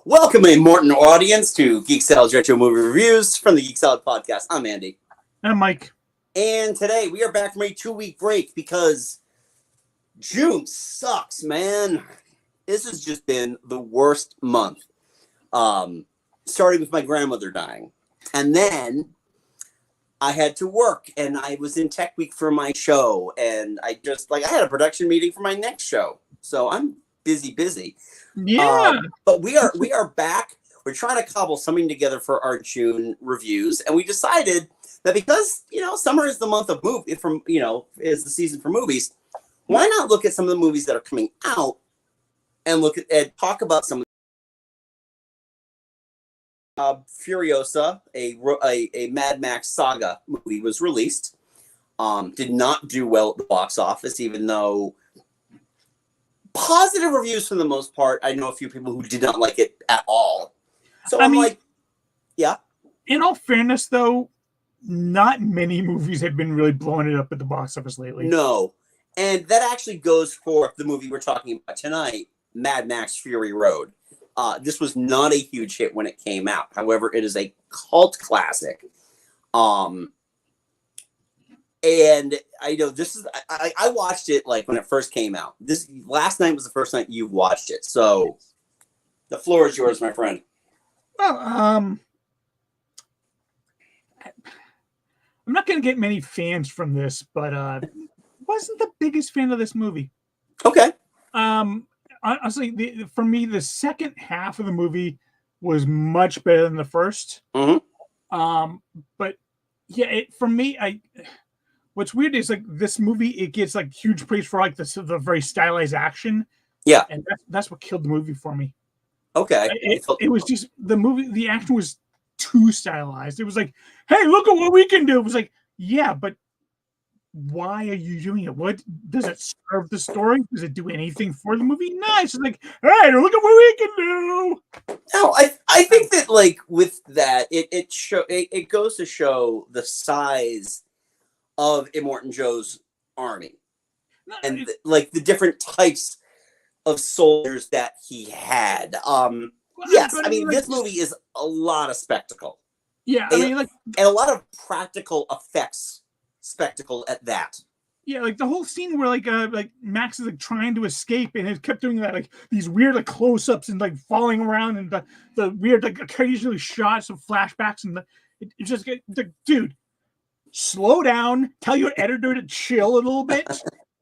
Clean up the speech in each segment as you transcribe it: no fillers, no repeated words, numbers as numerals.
Welcome, Morton audience, to Geek Salad's Retro Movie Reviews from the Geek Salad Podcast. I'm Andy. I'm Mike. And today we are back from a 2-week break because June sucks, man. This has just been the worst month. Starting with my grandmother dying. And then I had to work, and I was in Tech Week for my show. And I had a production meeting for my next show. So I'm busy. Yeah. But we are back. We're trying to cobble something together for our June reviews, and we decided that because summer is the month of is the season for movies. Why not look at some of the movies that are coming out and talk about some of Furiosa, a Mad Max saga movie was released. Did not do well at the box office, even though positive reviews for the most part. I know a few people who did not like it at all. So I'm like, yeah. In all fairness, though, not many movies have been really blowing it up at the box office lately. No. And that actually goes for the movie we're talking about tonight, Mad Max Fury Road. This was not a huge hit when it came out. However, it is a cult classic. And I know I watched it like when it first came out. Last night was the first night you watched it. So the floor is yours, my friend. Well, I'm not going to get many fans from this, but wasn't the biggest fan of this movie. Okay. Honestly, for me, the second half of the movie was much better than the first. Mm-hmm. But yeah, for me, what's weird is like this movie, it gets like huge praise for like the very stylized action. Yeah. And that's what killed the movie for me. Okay. It was just the action was too stylized. It was like, hey, look at what we can do. It was like, yeah, but why are you doing it? What does it serve the story? Does it do anything for the movie? No, it's just like, hey, look at what we can do. No, I think that like with that, it goes to show the size of Immortan Joe's army, and the different types of soldiers that he had. Yes, I mean this movie is a lot of spectacle. Yeah, and a lot of practical effects spectacle at that. Yeah, like the whole scene where like Max is like trying to escape and it kept doing that like these weird like close-ups and like falling around and the weird like occasionally shots of flashbacks and it just dude. Slow down. Tell your editor to chill a little bit.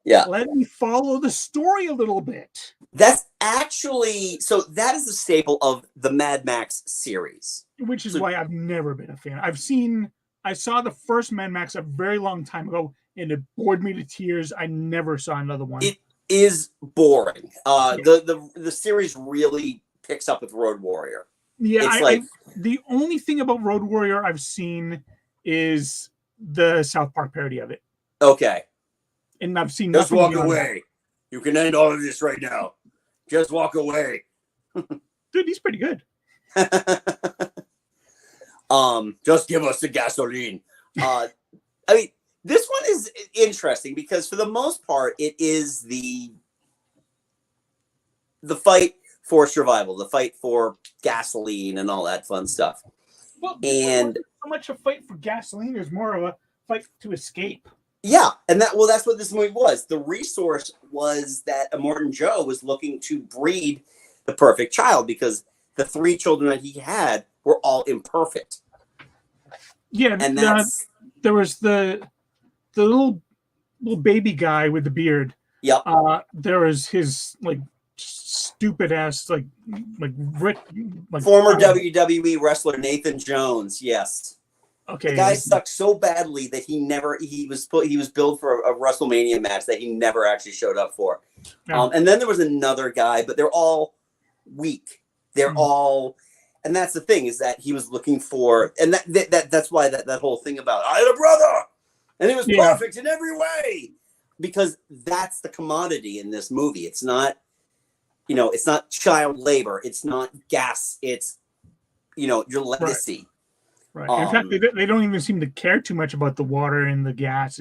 Yeah. Let me follow the story a little bit. That's actually that is the staple of the Mad Max series. Which is why I've never been a fan. I saw the first Mad Max a very long time ago and it bored me to tears. I never saw another one. It is boring. The series really picks up with Road Warrior. Yeah, the only thing about Road Warrior I've seen is the South Park parody of it. Okay. And I've seen Just walk away. You can end all of this right now. Just walk away. Dude, he's pretty good. Just give us the gasoline. I mean, this one is interesting because for the most part, it is the fight for survival, the fight for gasoline and all that fun stuff. Well, and so much a fight for gasoline is more of a fight to escape. Yeah, and that's what this movie was. The resource was that Immortan Joe was looking to breed the perfect child because the 3 children that he had were all imperfect. Yeah, and there was the little baby guy with the beard. Yep. There was his like stupid ass like Rick, former WWE wrestler Nathan Jones. Yes. Okay. The guy sucked so badly that he was billed for a WrestleMania match that he never actually showed up for. Yeah. And then there was another guy, but they're all weak. They're all, and that's the thing is that he was looking for, and that's why that whole thing about I had a brother and he was perfect in every way, because that's the commodity in this movie. It's not, it's not child labor. It's not gas. It's, your legacy. Right. In fact, they don't even seem to care too much about the water and the gas.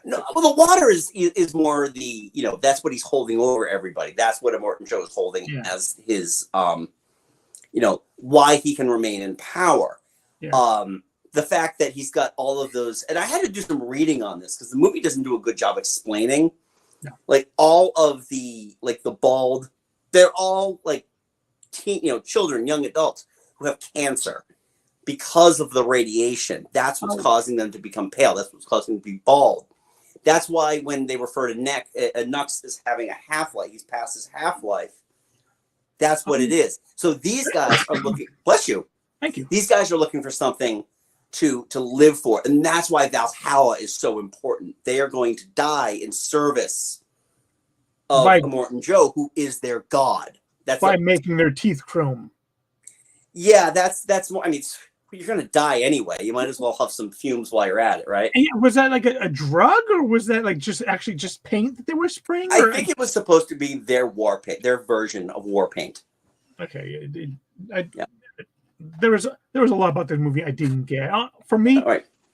No, well, the water is more the, that's what he's holding over everybody. That's what Immortan Joe is holding as his why he can remain in power. Yeah. The fact that he's got all of those, and I had to do some reading on this because the movie doesn't do a good job explaining, like all of the bald, they're all like children, young adults who have cancer because of the radiation. That's what's causing them to become pale. That's what's causing them to be bald. That's why when they refer to Nux as having a half-life, he's past his half-life. That's what it is. So these guys are looking. Bless you. Thank you. These guys are looking for something to live for, and that's why Valhalla is so important. They are going to die in service of Immortan Joe, who is their god. That's making their teeth chrome. Yeah, that's more. I mean, you're going to die anyway. You might as well have some fumes while you're at it, right? And was that like a drug, or was that like just paint that they were spraying? I think it was supposed to be their war paint, their version of war paint. Okay, there was a lot about this movie I didn't get. For me,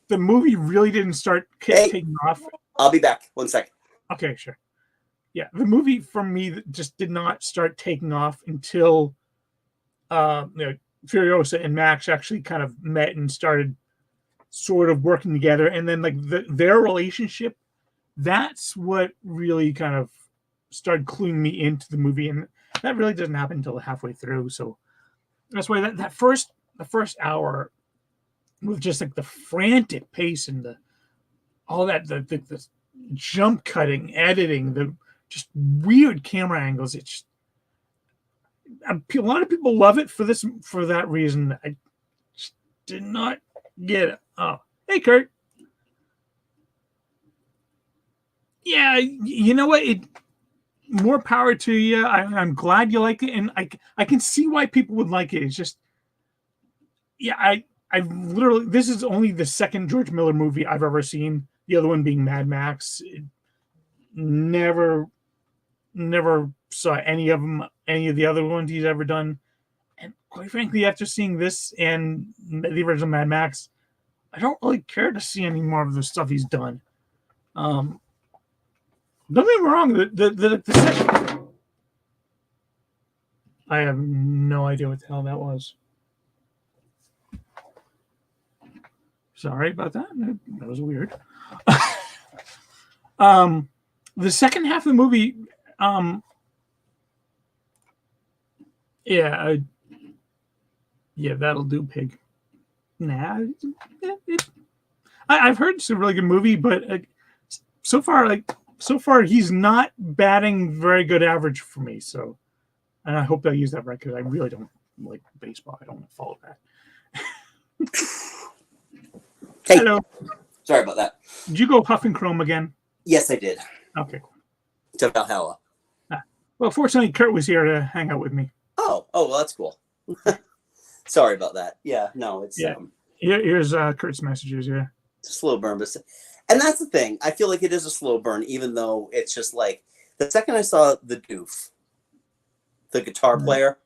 the movie really didn't start taking off. I'll be back. 1 second. Okay, sure. Yeah, the movie for me just did not start taking off until Furiosa and Max actually kind of met and started sort of working together, and then like their relationship, that's what really kind of started cluing me into the movie, and that really doesn't happen until halfway through. So that's why the first hour with just like the frantic pace and the jump cutting, editing, the just weird camera angles. It's a lot of people love it for that reason. I just did not get it. Oh, hey, Kurt. Yeah, you know what? More power to you. I'm glad you like it, and I can see why people would like it. It's just, yeah, I literally, this is only the second George Miller movie I've ever seen. The other one being Mad Max. Never saw any of the other ones he's ever done. And quite frankly, after seeing this and the original Mad Max, I don't really care to see any more of the stuff he's done. Don't get me wrong, the second, I have no idea what the hell that was. Sorry about that. That was weird. The second half of the movie, yeah, that'll do, pig. Nah, I've heard it's a really good movie, but so far he's not batting very good average for me. So, and I hope they'll use that right, because I really don't like baseball. I don't want to follow that. Hey, hello. Sorry about that. Did you go Huff and Chrome again? Yes, I did. Okay, cool. To Valhalla. Well, fortunately, Kurt was here to hang out with me. Oh, well, that's cool. Sorry about that. Yeah, no, it's here's Kurt's messages. Yeah, it's a slow burn, and that's the thing. I feel like it is a slow burn, even though it's just like the second I saw the doof, the guitar player,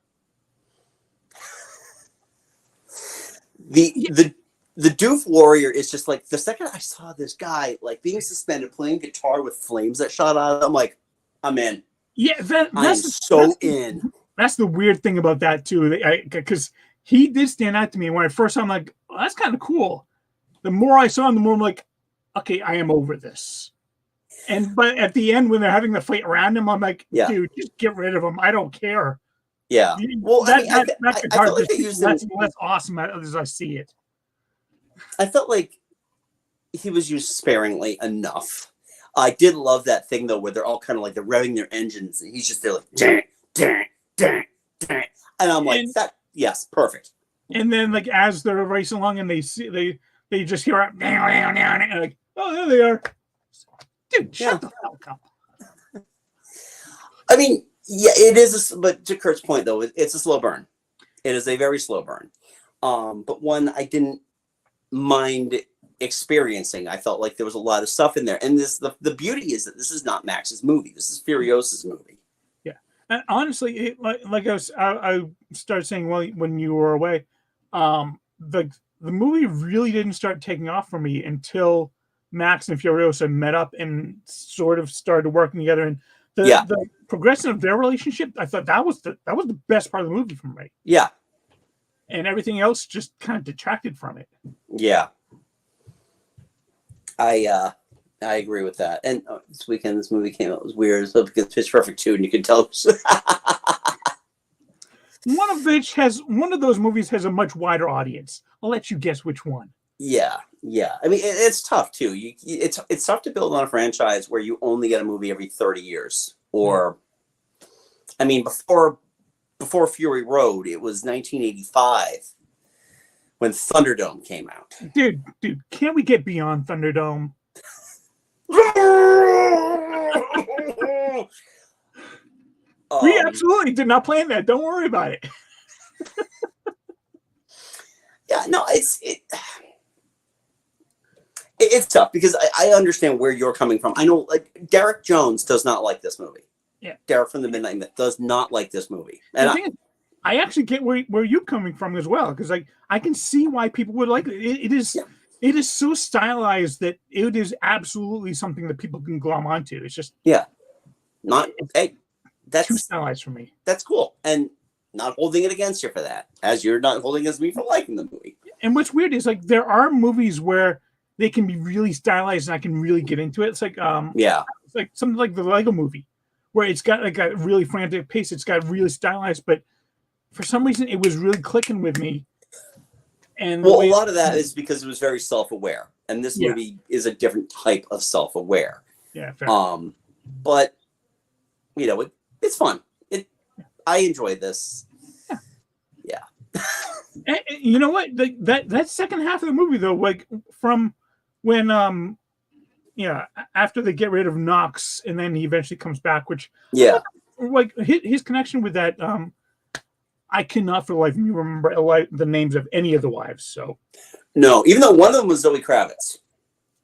the doof warrior is just like, the second I saw this guy like being suspended playing guitar with flames that shot out of him, I'm like, I'm in. Yeah, that's in. That's the weird thing about that too, because he did stand out to me. When I first saw him, like, oh, that's kind of cool. The more I saw him, the more I'm like, okay, I am over this. But at the end, when they're having the fight around him, I'm like, dude, just get rid of him. I don't care. Yeah. Well, that guitar like that's awesome as I see it. I felt like he was used sparingly enough. I did love that thing though, where they're all kind of like they're revving their engines, and he's just there like, dang, dang, dang, dang. And I'm like, yes, perfect. And then like as they're racing along, and they just hear it, and like, oh, there they are. Dude, shut the fuck up. I mean, yeah, it is, but to Kurt's point though, it's a slow burn. It is a very slow burn, but one I didn't mind experiencing. I felt like there was a lot of stuff in there, and the beauty is that this is not Max's movie. This is Furiosa's movie. Yeah, and honestly, like I started saying, well, when you were away, the movie really didn't start taking off for me until Max and Furiosa met up and sort of started working together, and the progression of their relationship, I thought that was the best part of the movie for me. Yeah. and everything else just kind of detracted from it. Yeah. I agree with that. And this weekend, this movie came out. It was weird. So because Pitch Perfect 2, and you can tell. One of those movies has a much wider audience. I'll let you guess which one. Yeah. I mean, it's tough too. It's tough to build on a franchise where you only get a movie every 30 years. Or, I mean, before Fury Road, it was 1985 when Thunderdome came out. Dude, can't we get beyond Thunderdome? We absolutely did not plan that. Don't worry about it. Yeah, no, it's tough because I understand where you're coming from. I know, like, Derek Jones does not like this movie. Yeah, Derek from the Midnight Myth does not like this movie, and I actually get where you're coming from as well, because like I can see why people would like it. It is so stylized that it is absolutely something that people can glom onto. It's just that's too stylized for me. That's cool, and not holding it against you for that, as you're not holding against me for liking the movie. And what's weird is like there are movies where they can be really stylized and I can really get into it. It's like it's like something like the Lego Movie, where it's got like a really frantic pace. It's got really stylized, but for some reason it was really clicking with me. And a lot of that is because it was very self-aware, and this movie is a different type of self-aware. Yeah, fair. But you know, it's fun. I enjoyed this. Yeah. And you know what? That second half of the movie, though, like from when after they get rid of Knox and then he eventually comes back, which like his connection with that, I cannot for the life of me remember the names of any of the wives. So no, even though one of them was Zoe Kravitz,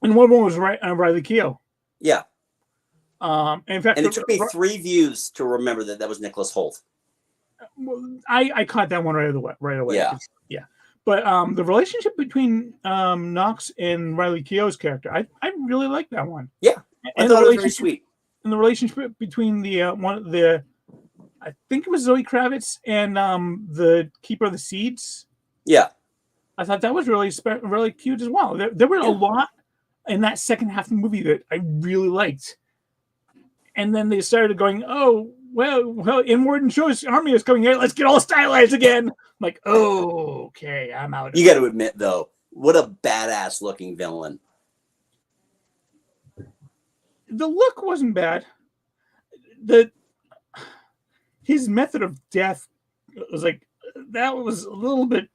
and one of them was Riley Keough. Yeah. In fact, and it took me 3 views to remember that was Nicholas Hoult. I caught that one right away. Yeah. But the relationship between Knox and Riley Keough's character, I really like that one. Yeah, I thought it was very sweet. And the relationship between I think it was Zoe Kravitz and the Keeper of the Seeds. Yeah, I thought that was really cute as well. There were a lot in that second half of the movie that I really liked. And then they started going, oh, well, Inward and Show's army is coming here. Let's get all stylized again. I'm like, oh, okay, I'm out. You got to admit, though, what a badass looking villain. The look wasn't bad. His method of death was like, that was a little bit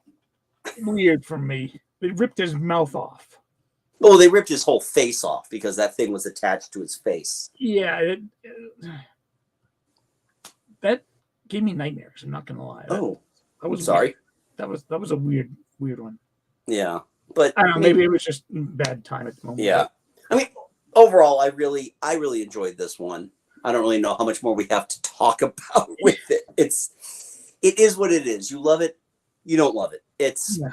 weird for me. They ripped his mouth off. Oh, they ripped his whole face off because that thing was attached to his face. Yeah, that gave me nightmares. I'm not gonna lie. I was sorry. Weird. That was a weird one. Yeah, but I don't know. Maybe it was just bad time at the moment. Yeah, I mean, overall, I really enjoyed this one. I don't really know how much more we have to talk about with it. It is what it is. You love it, you don't love it. It's. Yeah.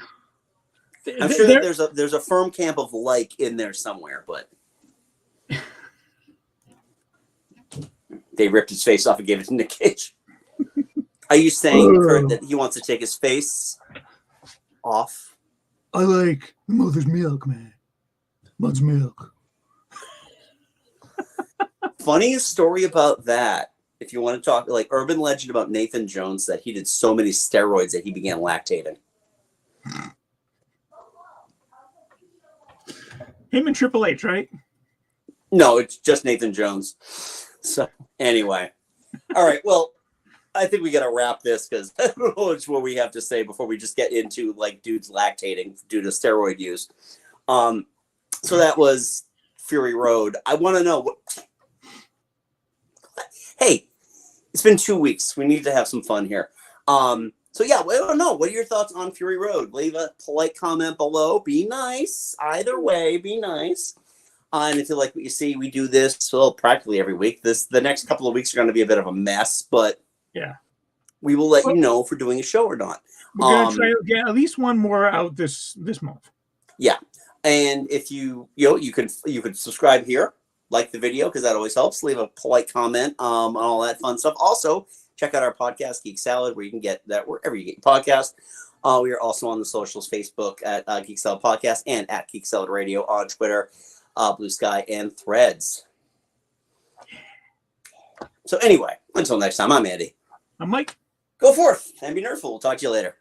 I'm sure that there's a firm camp of like in there somewhere, but they ripped his face off and gave it to Nick Cage. Are you saying, Kurt, that he wants to take his face off? I like the mother's milk, man. Mother's milk. Funniest story about that, if you want to talk, like urban legend about Nathan Jones, that he did so many steroids that he began lactating. Him and Triple H, right? No, it's just Nathan Jones. So anyway, all right. Well, I think we got to wrap this because I don't know what we have to say before we just get into like dudes lactating due to steroid use. So that was Fury Road. I want to know Hey, it's been 2 weeks. We need to have some fun here. So yeah, I don't know. What are your thoughts on Fury Road? Leave a polite comment below. Be nice. Either way, be nice. And if you like what you see, we do this practically every week. The next couple of weeks are going to be a bit of a mess, but yeah, we will let you know if we're doing a show or not. We're going to try to get at least one more out this month. Yeah, and if you could subscribe here, like the video because that always helps. Leave a polite comment on all that fun stuff. Also, check out our podcast, Geek Salad, where you can get that wherever you get your podcast. We are also on the socials, Facebook at Geek Salad Podcast and at Geek Salad Radio on Twitter, Blue Sky, and Threads. So anyway, until next time, I'm Andy. I'm Mike. Go forth and be nerdful. We'll talk to you later.